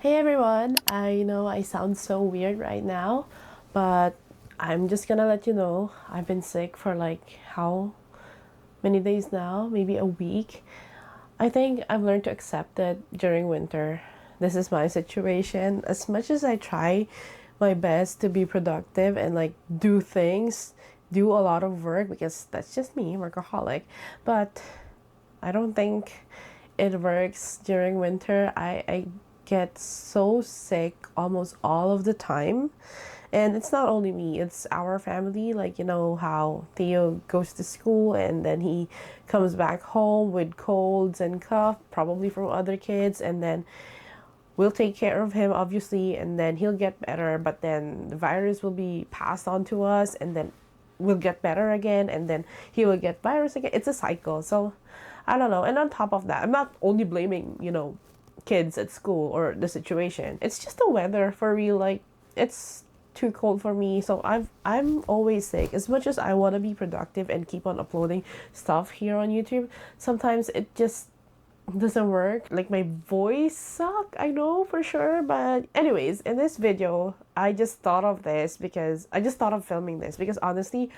Hey everyone, I know I sound so weird right now, but I'm just gonna let you know I've been sick for like how many days now? Maybe a week. I think I've learned to accept it during winter. This is my situation. As much as I try my best to be productive and like do things, do a lot of work because that's just me, workaholic, but I don't think it works during winter. I get so sick almost all of the time. And it's not only me, it's our family. Like, you know how Theo goes to school and then he comes back home with colds and cough, probably from other kids, and then we'll take care of him obviously, and then he'll get better, but then the virus will be passed on to us, and then we'll get better again, and then he will get virus again. It's a cycle. So I don't know. And on top of that, I'm not only blaming, kids at school or the situation. It's just the weather for real. Like, it's too cold for me, so I'm always sick. As much as I want to be productive and keep on uploading stuff here on YouTube, sometimes it just doesn't work. Like, my voice suck, I know for sure. But anyways, in this video, I just thought of filming this because honestly,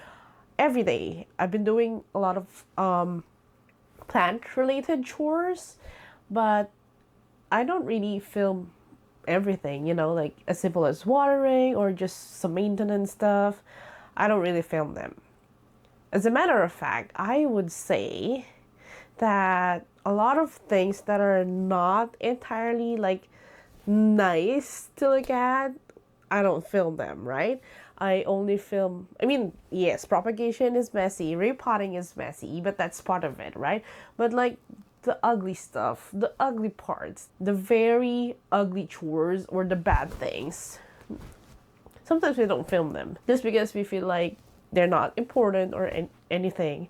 every day I've been doing a lot of plant related chores, but I don't really film everything, like as simple as watering or just some maintenance stuff. I don't really film them. As a matter of fact, I would say that a lot of things that are not entirely like nice to look at, I don't film them, right? I only film, yes, propagation is messy, repotting is messy, but that's part of it, right? But like the ugly stuff, the ugly parts, the very ugly chores or the bad things, sometimes we don't film them just because we feel like they're not important or anything,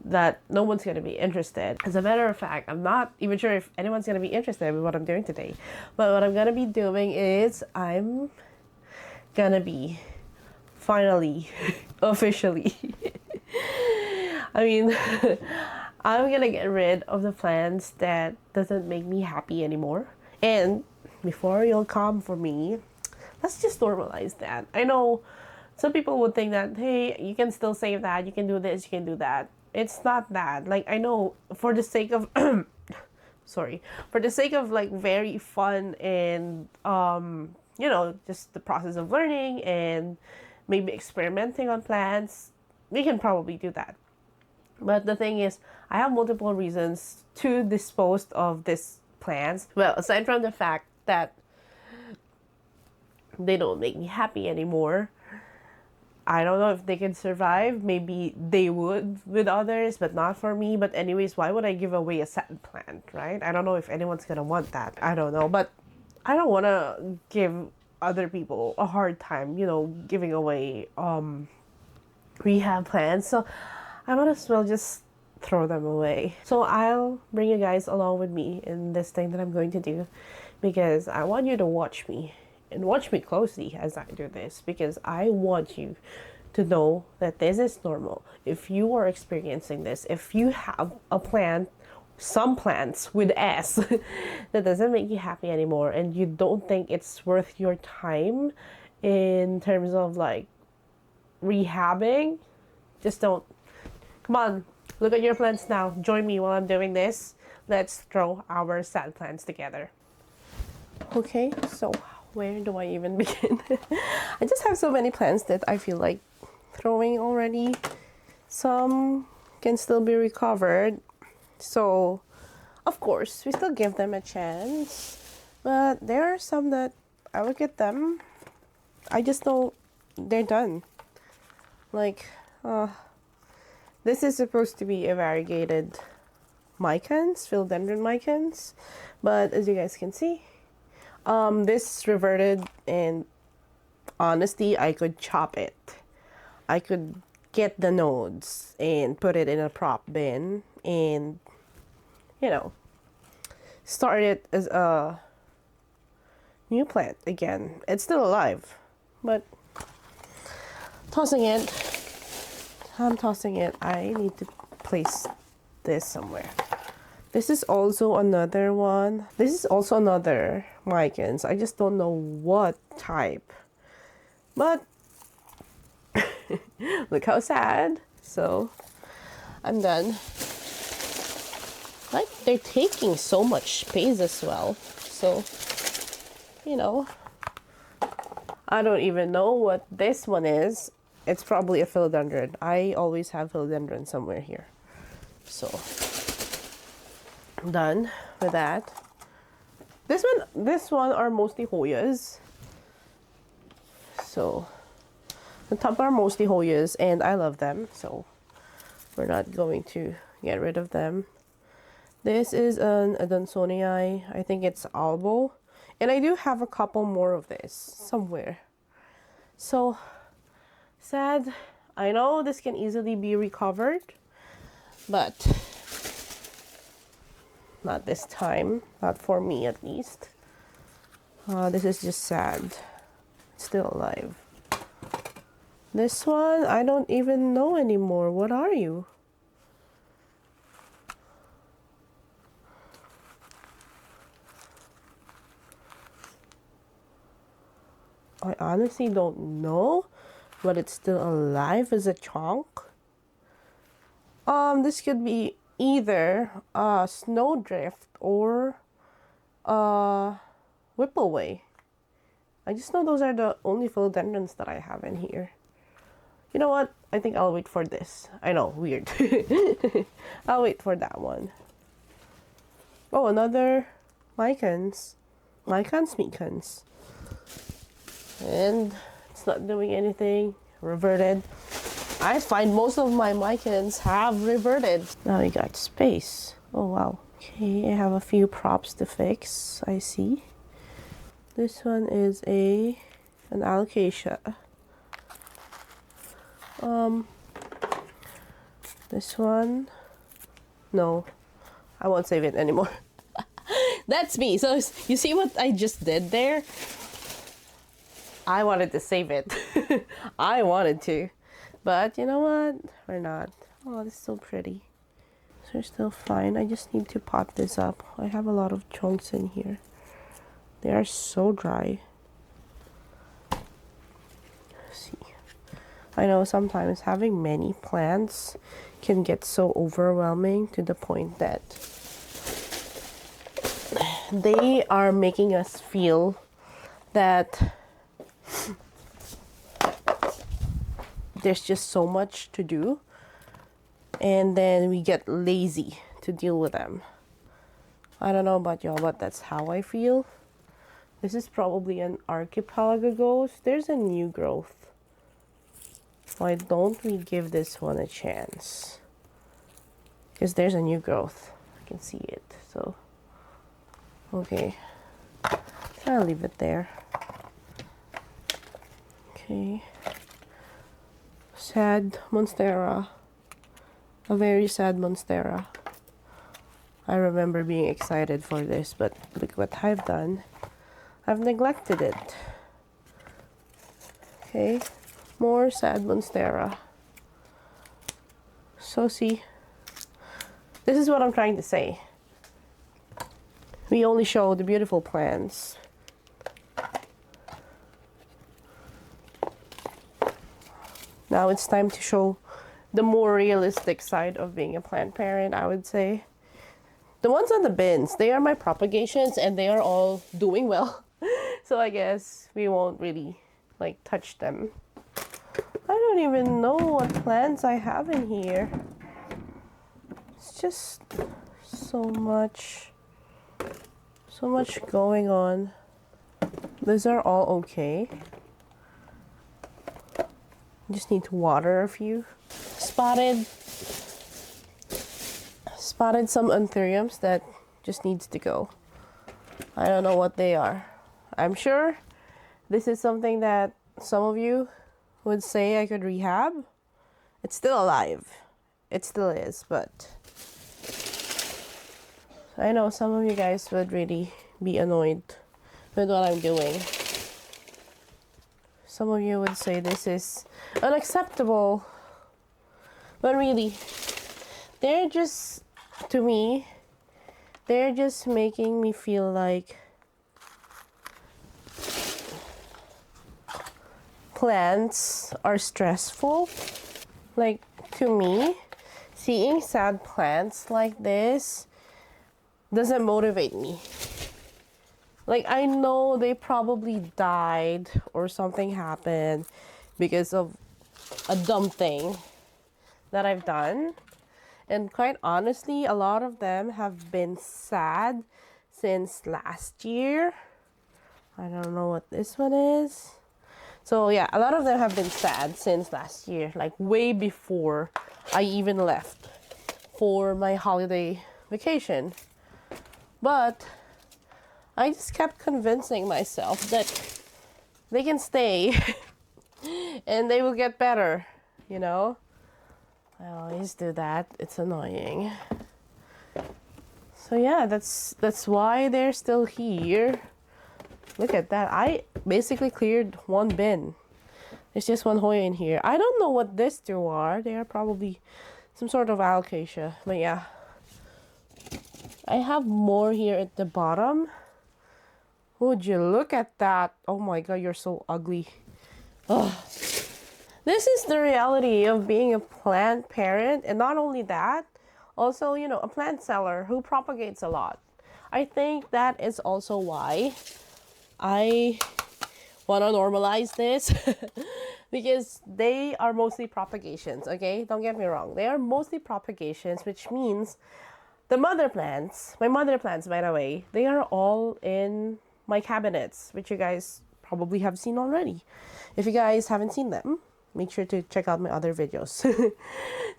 that no one's going to be interested. As a matter of fact, I'm not even sure if anyone's going to be interested in what I'm doing today. But what I'm going to be doing is I'm going to be finally, officially, I'm going to get rid of the plants that doesn't make me happy anymore. And before you'll come for me, let's just normalize that. I know some people would think that, hey, you can still save that, you can do this, you can do that. It's not that. Like, I know for the sake of for the sake of like very fun and just the process of learning and maybe experimenting on plants, we can probably do that. But the thing is, I have multiple reasons to dispose of these plants. Well, aside from the fact that they don't make me happy anymore, I don't know if they can survive. Maybe they would with others, but not for me. But anyways, why would I give away a satin plant, right? I don't know if anyone's gonna want that. I don't know, but I don't want to give other people a hard time, giving away rehab plants. So I might as well just throw them away. So I'll bring you guys along with me in this thing that I'm going to do, because I want you to watch me and watch me closely as I do this, because I want you to know that this is normal. If you are experiencing this, if you have a plant, some plants with S that doesn't make you happy anymore, and you don't think it's worth your time in terms of like rehabbing, just don't. Come on, look at your plants now. Join me while I'm doing this. Let's throw our sad plants together. Okay, so where do I even begin? I just have so many plants that I feel like throwing already. Some can still be recovered. So, of course, we still give them a chance. But there are some that I look at them, I just know they're done. Like, this is supposed to be a variegated micans, philodendron micans. But as you guys can see, this reverted, and honestly, I could chop it. I could get the nodes and put it in a prop bin and, start it as a new plant again. It's still alive, but I'm tossing it. I need to place this somewhere. This is also another one. This is also another Mycans. I just don't know what type. But look how sad. So I'm done. Like, they're taking so much space as well. So, you know, I don't even know what this one is. It's probably a philodendron. I always have philodendron somewhere here. So, I'm done with that. This one are mostly Hoyas. So, the top are mostly Hoyas, and I love them. So, we're not going to get rid of them. This is an Adansonii. I think it's albo. And I do have a couple more of this somewhere. So, sad. I know this can easily be recovered, but not this time. Not for me, at least. This is just sad. It's still alive. This one, I don't even know anymore. What are you? I honestly don't know, but it's still alive as a chunk. This could be either a snowdrift or a whippleway. I just know those are the only philodendrons that I have in here. You know what? I think I'll wait for this. I know, weird. I'll wait for that one. Oh, another Mycans. Mycans. And it's not doing anything. Reverted. I find most of my Mycans have reverted. Now we got space. Oh wow. Okay, I have a few props to fix. I see. This one is an alocasia. This one. No, I won't save it anymore. That's me. So you see what I just did there? I wanted to save it. I wanted to. But you know what? We're not. Oh, this is so pretty. So they're still fine. I just need to pot this up. I have a lot of chunks in here. They are so dry. Let's see. I know sometimes having many plants can get so overwhelming to the point that they are making us feel that there's just so much to do, and then we get lazy to deal with them. I don't know about y'all, but that's how I feel. This is probably an archipelago. There's a new growth. Why don't we give this one a chance? Because there's a new growth. I can see it. So, okay. I'll leave it there. Okay. Sad Monstera. A very sad Monstera. I remember being excited for this, but look what I've done. I've neglected it. Okay. More sad Monstera. So see, this is what I'm trying to say. We only show the beautiful plants. Now it's time to show the more realistic side of being a plant parent, I would say. The ones on the bins, they are my propagations and they are all doing well. So I guess we won't really like touch them. I don't even know what plants I have in here. It's just so much going on. These are all okay. Just need to water a few. Spotted some anthuriums that just needs to go. I don't know what they are. I'm sure this is something that some of you would say I could rehab. It's still alive. It still is, but I know some of you guys would really be annoyed with what I'm doing. Some of you would say this is unacceptable, but really, they're just, to me, they're just making me feel like plants are stressful. Like, to me, seeing sad plants like this doesn't motivate me. Like, I know they probably died or something happened because of a dumb thing that I've done. And quite honestly, a lot of them have been sad since last year. I don't know what this one is. So yeah, a lot of them have been sad since last year, like way before I even left for my holiday vacation. But I just kept convincing myself that they can stay and they will get better, you know? I always do that. It's annoying. So yeah, that's why they're still here. Look at that. I basically cleared one bin. There's just one Hoya in here. I don't know what these two are. They are probably some sort of alocasia. But yeah. I have more here at the bottom. Would you look at that? Oh my god, you're so ugly. Ugh. This is the reality of being a plant parent. And not only that, also, you know, a plant seller who propagates a lot. I think that is also why I want to normalize this. Because they are mostly propagations, okay? Don't get me wrong. They are mostly propagations, which means the mother plants, my mother plants, by the way, they are all in my cabinets, which you guys probably have seen already. If you guys haven't seen them, make sure to check out my other videos. So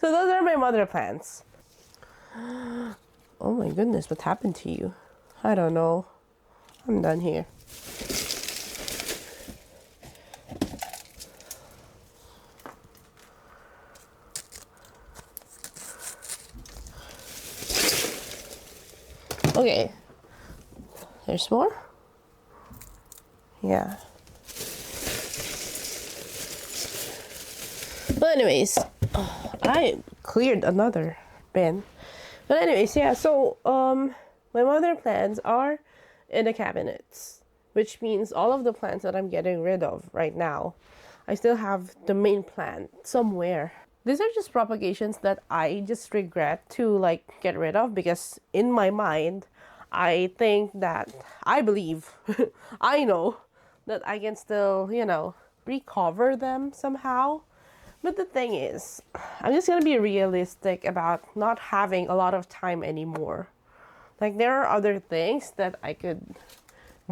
those are my mother plants. Oh my goodness, what happened to you? I don't know. I'm done here. Okay, there's more. Yeah. But anyways, I cleared another bin. But anyways, yeah, so my mother plants are in the cabinets, which means all of the plants that I'm getting rid of right now, I still have the main plant somewhere. These are just propagations that I just regret to like get rid of, because in my mind, I think that I believe, I know that I can still, you know, recover them somehow. But the thing is, I'm just gonna be realistic about not having a lot of time anymore. Like, there are other things that I could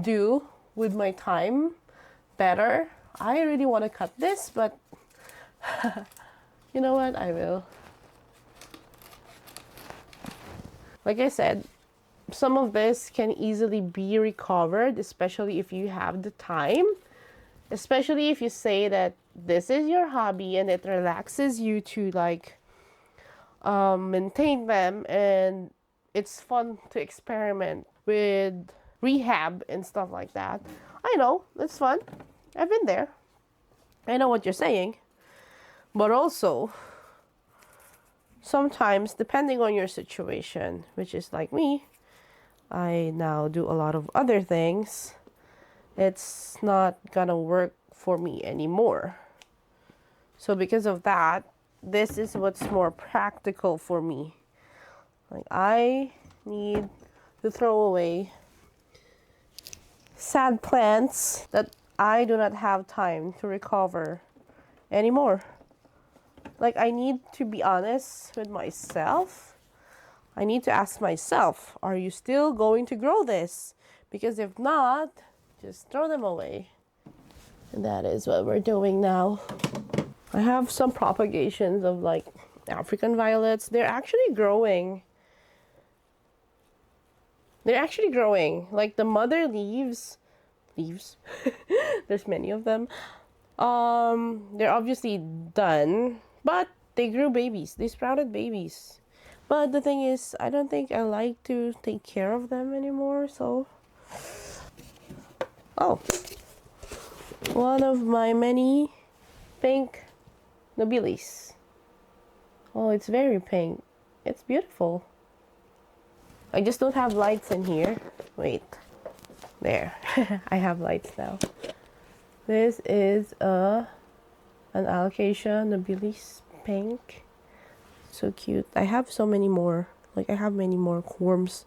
do with my time better. I really want to cut this, but you know what? I will. Like I said, some of this can easily be recovered, especially if you have the time. Especially if you say that this is your hobby and it relaxes you to like maintain them, and it's fun to experiment with rehab and stuff like that. I know, it's fun. I've been there. I know what you're saying. But also, sometimes, depending on your situation, which is like me, I now do a lot of other things. It's not gonna work for me anymore. So because of that, this is what's more practical for me. Like, I need to throw away sad plants that I do not have time to recover anymore. Like, I need to be honest with myself. I need to ask myself, are you still going to grow this? Because if not, just throw them away. And that is what we're doing now. I have some propagations of like African violets. They're actually growing. They're actually growing. Like, the mother leaves. There's many of them. They're obviously done, but they grew babies. They sprouted babies. But the thing is, I don't think I like to take care of them anymore, so. Oh, one of my many pink nobilis. Oh, it's very pink. It's beautiful. I just don't have lights in here. Wait. There. I have lights now. This is an alocasia nobilis pink. So cute. I have so many more. Like, I have many more worms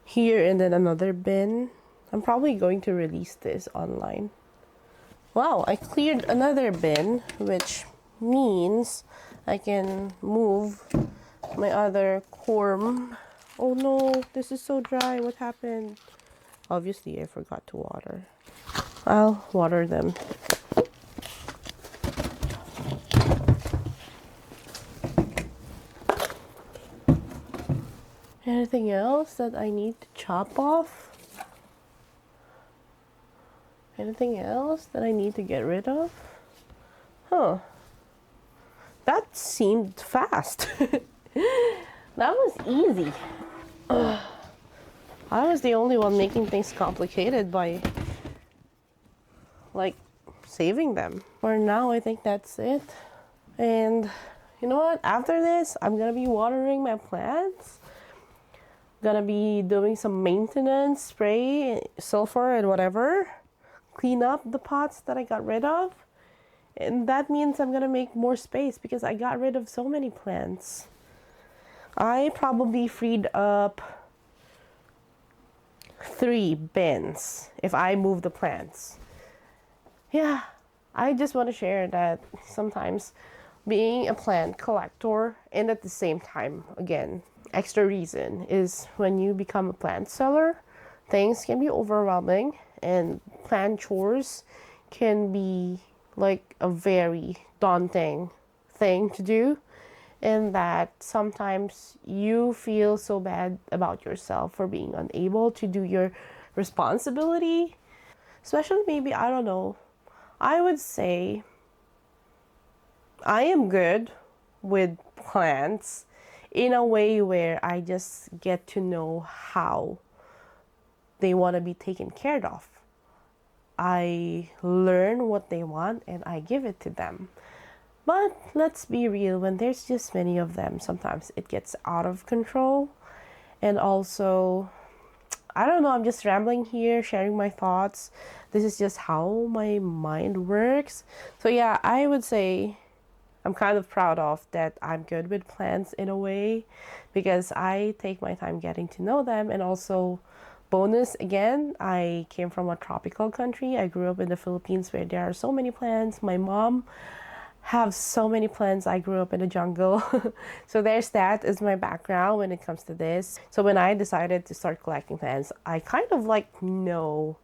here, and then another bin. I'm probably going to release this online. Wow, I cleared another bin, which means I can move my other corm. Oh no, this is so dry. What happened? Obviously, I forgot to water. I'll water them. Anything else that I need to chop off? Anything else that I need to get rid of? Huh. That seemed fast. That was easy. I was the only one making things complicated by, like, saving them. For now, I think that's it. And you know what? After this, I'm gonna be watering my plants. Gonna be doing some maintenance, spray, sulfur, and whatever. Clean up the pots that I got rid of. And that means I'm gonna make more space because I got rid of so many plants. I probably freed up 3 bins if I move the plants. Yeah, I just want to share that sometimes being a plant collector and at the same time, again, extra reason is when you become a plant seller, things can be overwhelming and plant chores can be like a very daunting thing to do, and that sometimes you feel so bad about yourself for being unable to do your responsibility. Especially maybe, I don't know, I would say I am good with plants in a way where I just get to know how they want to be taken care of. I learn what they want and I give it to them. But let's be real, when there's just many of them, sometimes it gets out of control. And also, I don't know, I'm just rambling here, sharing my thoughts. This is just how my mind works. So yeah, I would say I'm kind of proud of that I'm good with plants in a way because I take my time getting to know them. And also, bonus again, I came from a tropical country. I grew up in the Philippines where there are so many plants. My mom have so many plants. I grew up in the jungle. So there's that as my background when it comes to this. So when I decided to start collecting plants, I kind of like know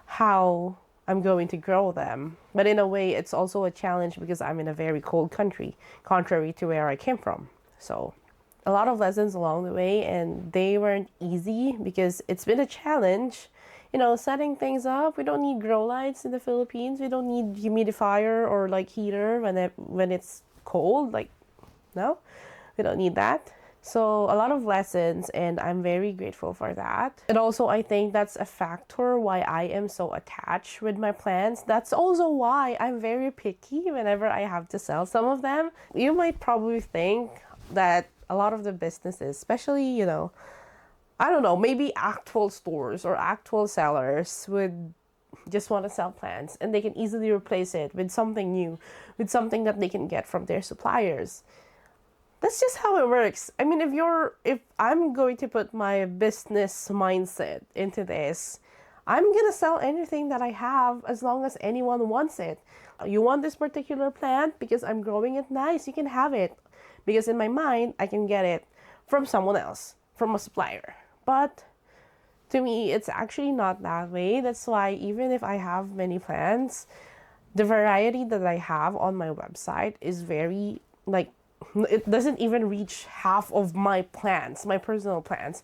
how I'm going to grow them. But in a way, it's also a challenge because I'm in a very cold country, contrary to where I came from. So a lot of lessons along the way, and they weren't easy because it's been a challenge. You know, setting things up. We don't need grow lights in the Philippines. We don't need humidifier or like heater when it's cold. Like, no, we don't need that. So a lot of lessons, and I'm very grateful for that. And also, I think that's a factor why I am so attached with my plants. That's also why I'm very picky whenever I have to sell some of them. You might probably think that a lot of the businesses, especially, you know, I don't know, maybe actual stores or actual sellers would just want to sell plants and they can easily replace it with something new, with something that they can get from their suppliers. That's just how it works. I mean, if I'm going to put my business mindset into this, I'm gonna sell anything that I have as long as anyone wants it. You want this particular plant because I'm growing it nice, you can have it. Because in my mind, I can get it from someone else, from a supplier. But to me, it's actually not that way. That's why even if I have many plants, the variety that I have on my website is very, like, it doesn't even reach half of my plants, my personal plants.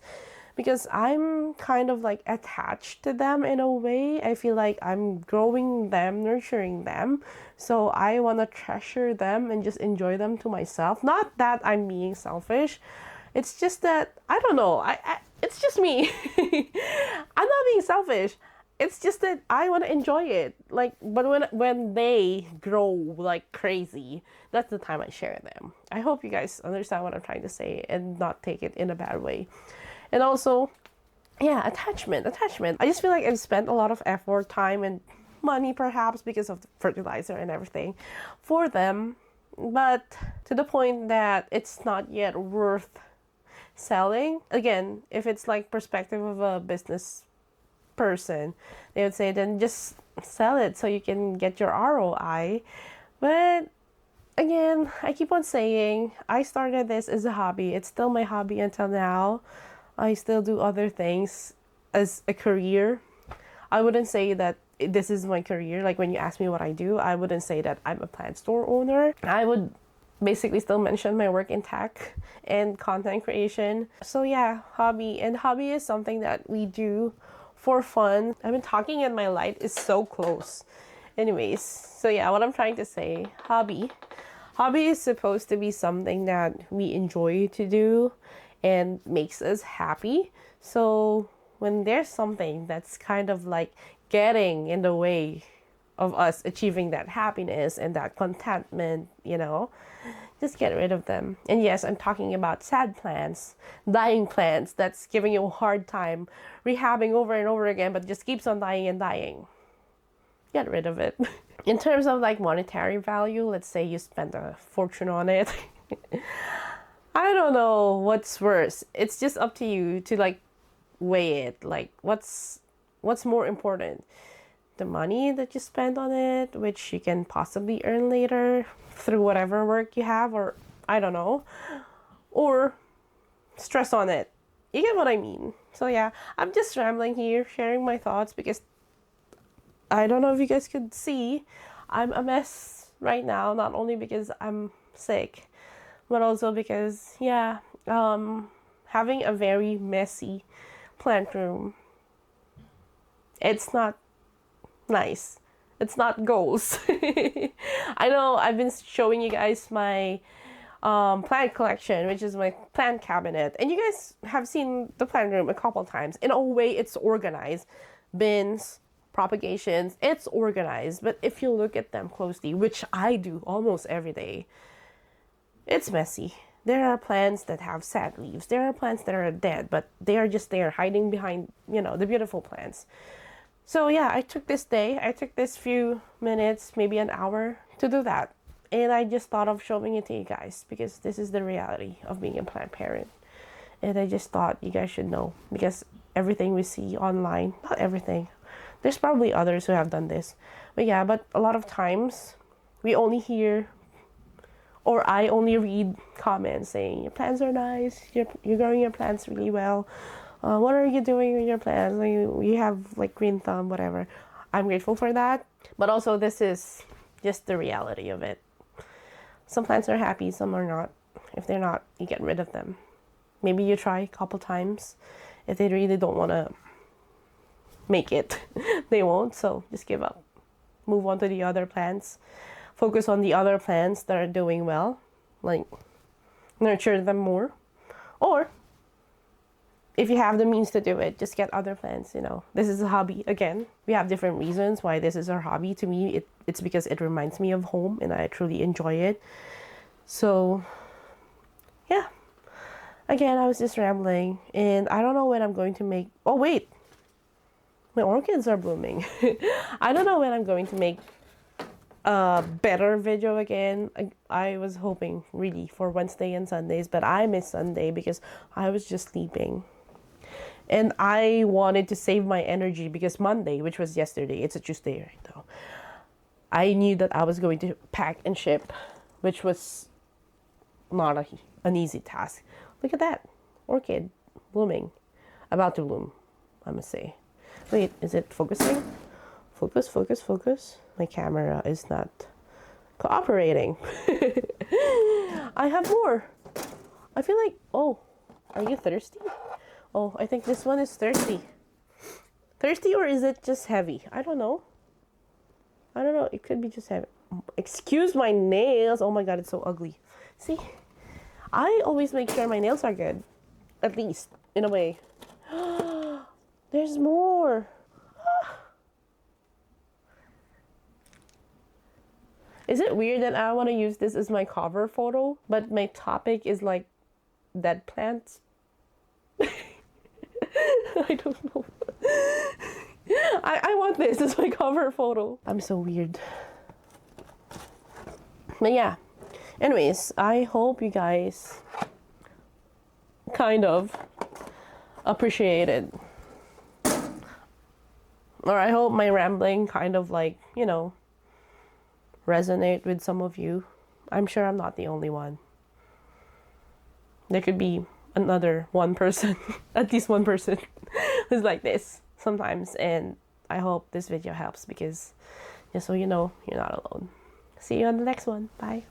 Because I'm kind of like attached to them in a way. I feel like I'm growing them, nurturing them. So I want to treasure them and just enjoy them to myself. Not that I'm being selfish. It's just that, I don't know. It's just me. I'm not being selfish. It's just that I want to enjoy it. Like, but when they grow like crazy, that's the time I share them. I hope you guys understand what I'm trying to say and not take it in a bad way. And also, yeah, attachment. I just feel like I've spent a lot of effort, time, and money perhaps because of the fertilizer and everything for them, but to the point that it's not yet worth selling. Again, if it's like perspective of a business person, they would say then just sell it so you can get your ROI. But again, I keep on saying I started this as a hobby. It's still my hobby until now. I still do other things as a career. I wouldn't say that this is my career. Like when you ask me what I do, I wouldn't say that I'm a plant store owner. I would basically still mention my work in tech and content creation. So yeah, hobby. And hobby is something that we do for fun. I've been talking and my light is so close. Anyways, so yeah, what I'm trying to say, hobby. Hobby is supposed to be something that we enjoy to do and makes us happy. So when there's something that's kind of like getting in the way of us achieving that happiness and that contentment, just get rid of them. And yes, I'm talking about sad plants, dying plants that's giving you a hard time, rehabbing over and over again, but just keeps on dying and dying. Get rid of it. In terms of like monetary value, let's say you spend a fortune on it. I don't know what's worse. It's just up to you to like weigh it. Like what's more important? The money that you spend on it, which you can possibly earn later through whatever work you have, or I don't know, or stress on it. You get what I mean? So yeah, I'm just rambling here, sharing my thoughts because I don't know if you guys could see, I'm a mess right now, not only because I'm sick, but also because, yeah, having a very messy plant room, it's not nice. It's not goals. I know I've been showing you guys my plant collection, which is my plant cabinet, and you guys have seen the plant room a couple times. In a way, it's organized. Bins, propagations, it's organized. But if you look at them closely, which I do almost every day, it's messy. There are plants that have sad leaves. There are plants that are dead, but they are just there hiding behind, the beautiful plants. So yeah, I took this few minutes, maybe an hour to do that. And I just thought of showing it to you guys because this is the reality of being a plant parent. And I just thought you guys should know because everything we see online, not everything, there's probably others who have done this. But yeah, but a lot of times we only hear or I only read comments saying your plants are nice, you're growing your plants really well. What are you doing with your plants? Like, you have like green thumb, whatever. I'm grateful for that. But also this is just the reality of it. Some plants are happy, some are not. If they're not, you get rid of them. Maybe you try a couple times. If they really don't want to make it, they won't. So just give up. Move on to the other plants. Focus on the other plants that are doing well. Like, nurture them more. Or if you have the means to do it, just get other plants, This is a hobby. Again, we have different reasons why this is our hobby. To me, it's because it reminds me of home and I truly enjoy it. So, yeah. Again, I was just rambling. And I don't know when I'm going to make... Oh, wait. My orchids are blooming. I don't know when I'm going to make a better video again. I was hoping, really, for Wednesday and Sundays. But I missed Sunday because I was just sleeping. And I wanted to save my energy because Monday, which was yesterday, it's a Tuesday right now, I knew that I was going to pack and ship, which was not an easy task. Look at that. Orchid blooming. About to bloom, I must say. Wait, is it focusing? Focus, focus, focus. My camera is not cooperating. I have more. I feel like, oh, are you thirsty? Oh, I think this one is thirsty. Thirsty, or is it just heavy? I don't know. It could be just heavy. Excuse my nails. Oh my god, it's so ugly. See? I always make sure my nails are good. At least, in a way. There's more. Is it weird that I want to use this as my cover photo, but my topic is like dead plants? I don't know. I want this as my cover photo. I'm so weird. But yeah. Anyways, I hope you guys kind of appreciate it. Or I hope my rambling kind of like, you know, resonate with some of you. I'm sure I'm not the only one. There could be another one person, at least one person, who's like this sometimes. And I hope this video helps because just so you know, you're not alone. See you on the next one. Bye.